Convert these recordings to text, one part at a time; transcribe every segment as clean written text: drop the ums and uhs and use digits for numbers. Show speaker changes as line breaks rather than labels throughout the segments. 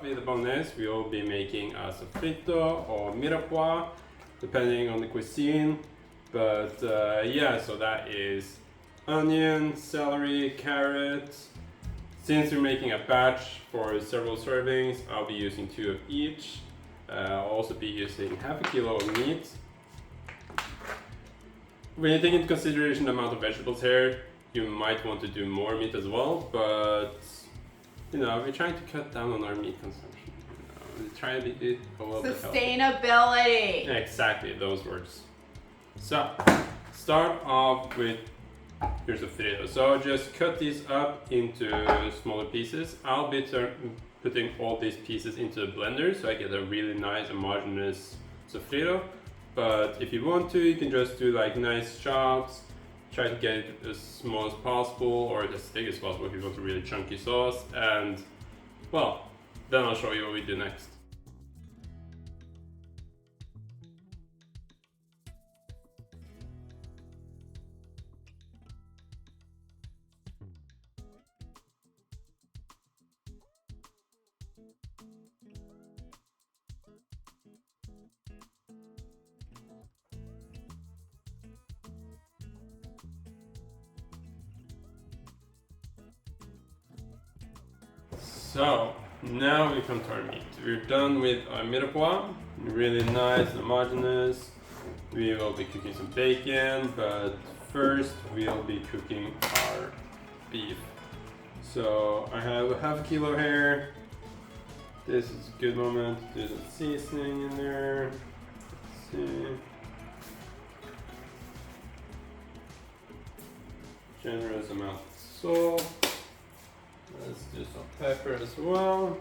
With the Bolognese, we will be making a sofrito or mirepoix, depending on the cuisine. But yeah, so that is onion, celery, carrots. Since we're making a batch for several servings, I'll be using 2 of each. I'll also be using half a kilo of meat. When you take into consideration the amount of vegetables here, you might want to do more meat as well, but you know, we're trying to cut down on our meat consumption. You know, we're trying to be a little bit healthy.
Sustainability.
Exactly, those words. So, start off with your sofrito. So just cut these up into smaller pieces. I'll be putting all these pieces into the blender so I get a really nice homogeneous sofrito. But if you want to, you can just do like nice chops. Try to get it as small as possible or as thick as possible if you want a really chunky sauce. And well, then I'll show you what we do next. So now we come to our meat. We're done with our mirepoix, really nice and homogeneous. We will be cooking some bacon, but first we'll be cooking our beef. So I have a half a kilo here. This is a good moment to do some seasoning in there. Let's see. Generous amount of salt. Let's do some pepper as well.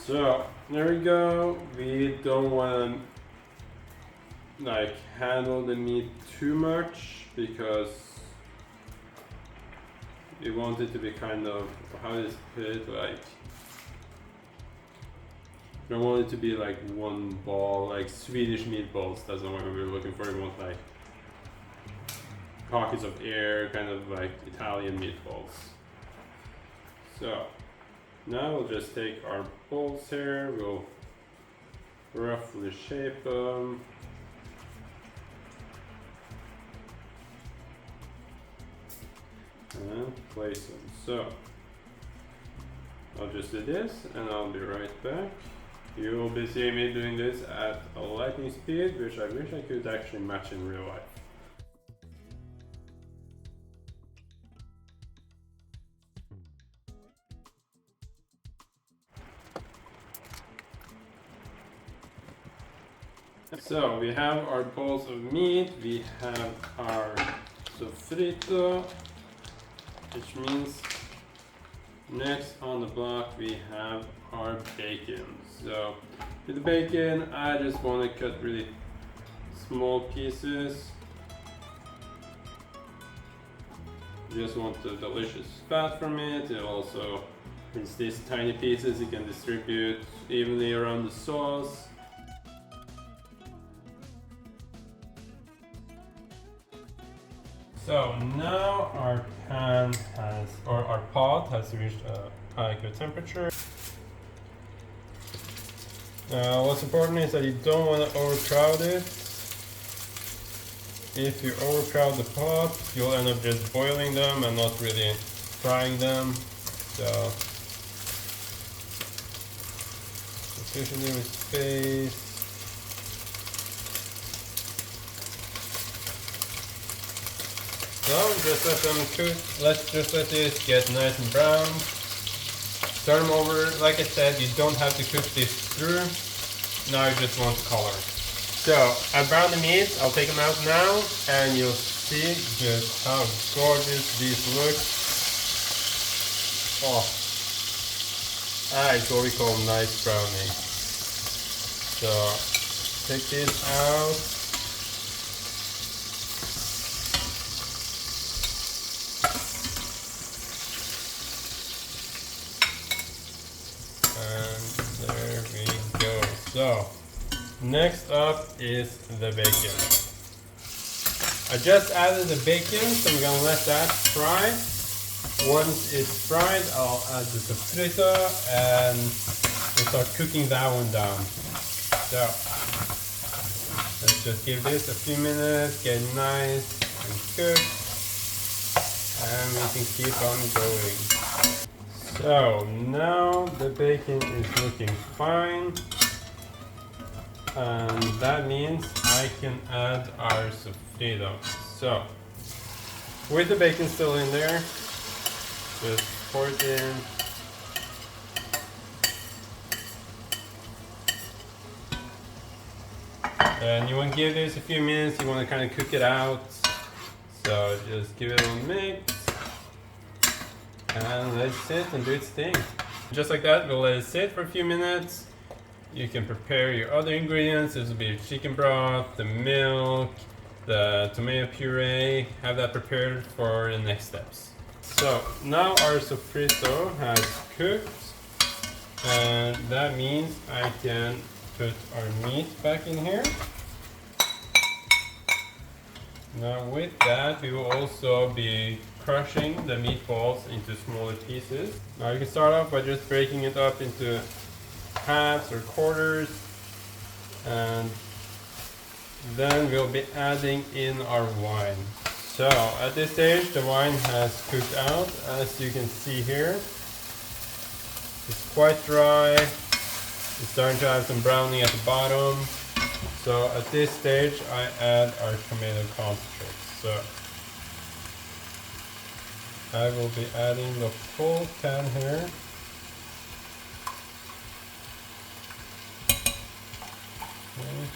So there we go. We don't want to like handle the meat too much because we want it to be kind of, how does it put it, like, I don't want it to be like one ball, like Swedish meatballs. That's not what we were looking for. We want like pockets of air, kind of like Italian meatballs. So now we'll just take our balls here. We'll roughly shape them. And place them. So I'll just do this and I'll be right back. You will be seeing me doing this at a lightning speed, which I wish I could actually match in real life. So we have our balls of meat, we have our sofrito, which means next on the block we have our bacon. So with the bacon, I just want to cut really small pieces. Just want the delicious fat from it. It also, it's these tiny pieces you can distribute evenly around the sauce. So now our pan has, or our pot has reached a adequate temperature. What's important is that you don't want to overcrowd it. If you overcrowd the pot, you'll end up just boiling them and not really frying them. So sufficiently with space. So just let them cook. Let's just let this get nice and brown. Turn them over. Like I said, you don't have to cook this through. Now you just want the color. So I browned the meat. I'll take them out now, and you'll see just how gorgeous these look. Oh, that is what we call nice browning. So take this out. So next up is the bacon. I just added the bacon, so I'm gonna let that fry. Once it's fried, I'll add the sofrito and we'll start cooking that one down. So let's just give this a few minutes, get nice and cooked, and we can keep on going. So now the bacon is looking fine, and that means I can add our sofrito. So with the bacon still in there, just pour it in. And you want to give this a few minutes, you want to kind of cook it out. So just give it a little mix and let it sit and do its thing. Just like that, we'll let it sit for a few minutes. You can prepare your other ingredients. This will be your chicken broth, the milk, the tomato puree. Have that prepared for the next steps. So now our sofrito has cooked, and that means I can put our meat back in here. Now with that, we will also be crushing the meatballs into smaller pieces. Now you can start off by just breaking it up into halves or quarters, and then we'll be adding in our wine. So at this stage the wine has cooked out, as you can see here. It's quite dry, it's starting to have some browning at the bottom. So at this stage I add our tomato concentrate. So I will be adding the full can here. Okay.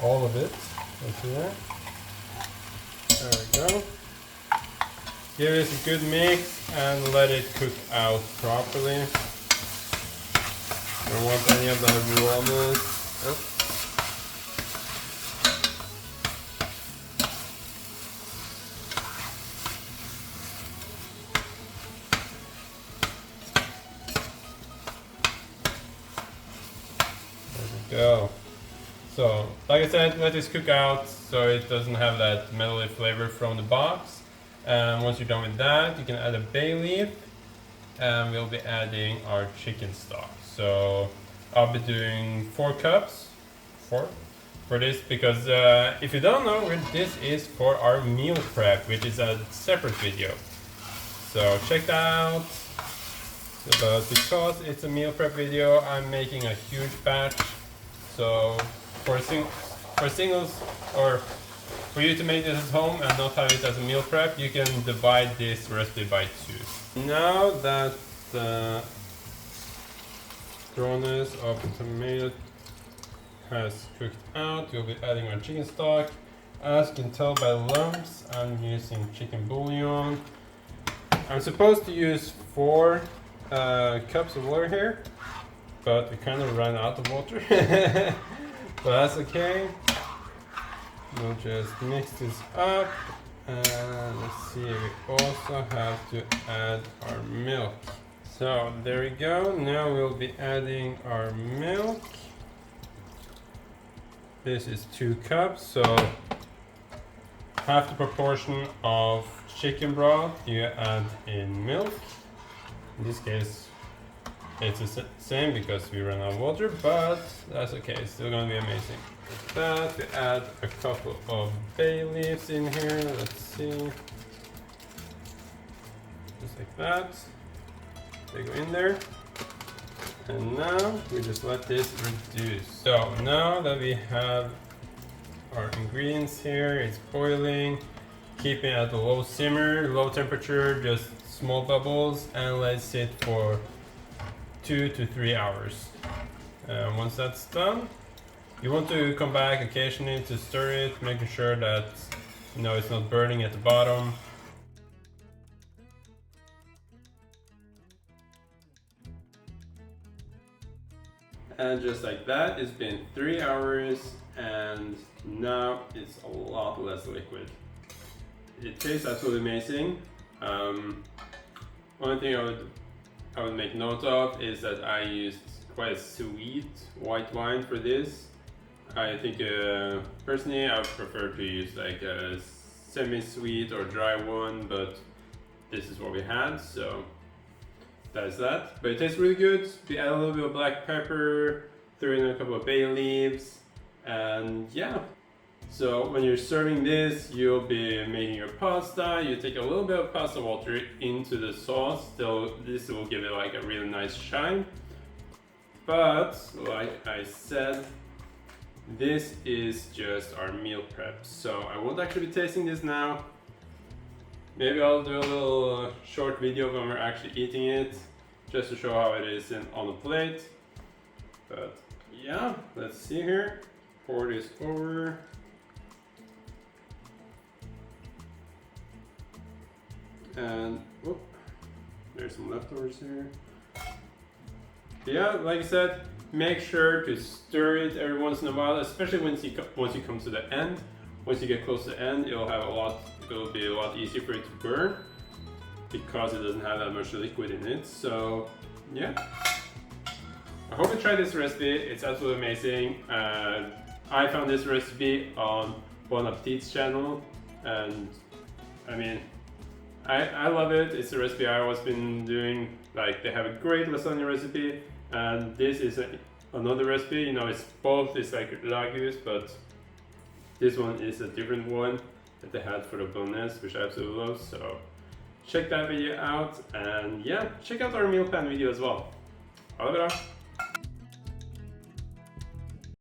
All of it is here. There we go. Give this a good mix and let it cook out properly. Don't want any of that rawness. Oh. There we go. So, like I said, let this cook out so it doesn't have that metally flavor from the box. And once you're done with that, you can add a bay leaf, and we'll be adding our chicken stock. So I'll be doing 4 cups for this, because if you don't know, this is for our meal prep, which is a separate video. So check that out. But because it's a meal prep video, I'm making a huge batch. So for singles, or for you to make this at home and not have it as a meal prep, you can divide this recipe by 2. Now that the rawness of the tomato has cooked out, we'll be adding our chicken stock. As you can tell by lumps, I'm using chicken bouillon. I'm supposed to use 4 cups of water here, but we kind of ran out of water. But that's okay. We'll just mix this up, and let's see, we also have to add our milk. So there we go. Now we'll be adding our milk. This is 2 cups, so half the proportion of chicken broth you add in milk. In this case it's the same because we ran out of water, but that's okay, it's still gonna be amazing. With that, we add a couple of bay leaves in here, let's see. Just like that. They go in there. And now we just let this reduce. So now that we have our ingredients here, it's boiling. Keep it at a low simmer, low temperature, just small bubbles, and let it sit for 2 to 3 hours. Once that's done, you want to come back occasionally to stir it, making sure that it's not burning at the bottom. And just like that, it's been 3 hours, and now it's a lot less liquid. it tastes absolutely amazing. One thing I would make note of is that I used quite a sweet white wine for this. I think personally I would prefer to use like a semi-sweet or dry one, but this is what we had, so that is that. But it tastes really good. We add a little bit of black pepper, throw in a couple of bay leaves, and yeah. So when you're serving this, you'll be making your pasta. You take a little bit of pasta water into the sauce. So this will give it like a really nice shine. But like I said, this is just our meal prep. So I won't actually be tasting this now. Maybe I'll do a little short video when we're actually eating it, just to show how it is on the plate. But yeah, let's see here. Pour this over. And whoop, there's some leftovers here. Yeah, like I said, make sure to stir it every once in a while, especially once you come to the end. Once you get close to the end, it'll be a lot easier for it to burn because it doesn't have that much liquid in it. So yeah, I hope you try this recipe. It's absolutely amazing. I found this recipe on Bon Appetit's channel, and I mean, I love it. It's a recipe I've always been doing. Like, they have a great lasagna recipe, and this is another recipe. You know, it's like ragus, but this one is a different one that they had for the Bolognese, which I absolutely love. So check that video out, and yeah, check out our meal plan video as well. Ha det bra!